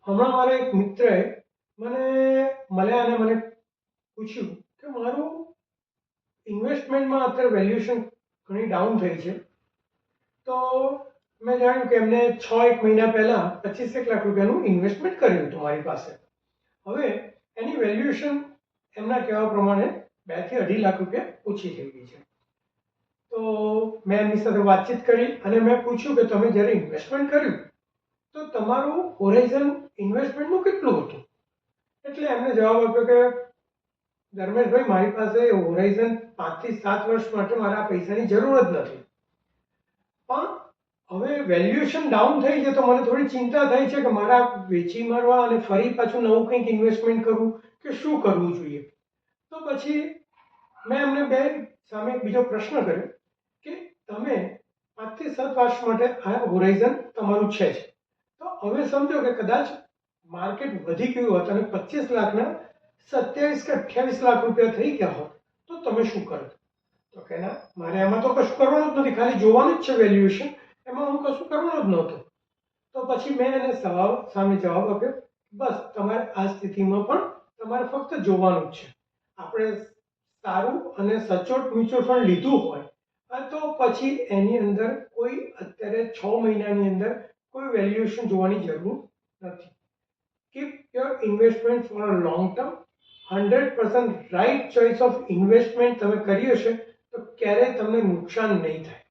હમણાં મારા એક મિત્રએ મને મળ્યા અને મને પૂછ્યું કે મારું ઇન્વેસ્ટમેન્ટમાં અત્યારે વેલ્યુએશન ઘણી ડાઉન થઈ છે. તો મેં જાણ્યું કે એમને 6 એક મહિના પહેલા 25 લાખ રૂપિયાનું ઇન્વેસ્ટમેન્ટ કર્યું હતું મારી પાસે. હવે એની વેલ્યુએશન એમના કહેવા પ્રમાણે 2 થી 2.5 લાખ રૂપિયા ઓછી થઈ ગઈ છે. તો મેં એમની સાથે વાતચીત કરી અને મેં પૂછ્યું કે તમે જ્યારે ઇન્વેસ્ટમેન્ટ કર્યું તો તમારું હોરાઇઝન ઇન્વેસ્ટમેન્ટનું કેટલું હતું? એટલે એમને જવાબ આપ્યો કે ધર્મેશભાઈ, મારી પાસે હોરાઇઝન 5 થી 7 વર્ષ માટે મારા પૈસાની જરૂર જ નથી. પણ હવે વેલ્યુએશન ડાઉન થઈ છે તો મને થોડી ચિંતા થઈ છે કે મારા વેચી મારવા અને ફરી પાછું નવું કંઈક ઇન્વેસ્ટમેન્ટ કરવું કે શું કરવું જોઈએ. તો પછી મેં એમને બે સામે એક બીજો પ્રશ્ન કર્યો કે તમે 5 થી 7 વર્ષ માટે આ હોરાઇઝન તમારું છે જ, તો હવે સમજો કે કદાચ માર્કેટ વધી ગયું હોત અને 25 લાખના 27 કે 28 લાખ રૂપિયા થઈ ગયા હોત તો તમે શું કરત? તો કે ના, મારે એમાં તો કશું કરવાનું જ નથી, ખાલી જોવાનું જ છે વેલ્યુએશન, એમાં હું કશું કરવાનું જ નહોતું. તો પછી મેં એને સામે જવાબ આપ્યો, બસ તમારે આ સ્થિતિમાં પણ તમારે ફક્ત જોવાનું જ છે. આપણે સારું અને સચોટ મ્યુચ્યુઅલ ફંડ લીધું હોય તો પછી એની અંદર કોઈ અત્યારે 6 મહિનાની અંદર કોઈ વેલ્યુએશન જોવાની જરૂર નથી. Keep your investment for a long term. 100% right choice of investment તમે કરી હશે તો ક્યારેય તમને નુકસાન નહીં થાય.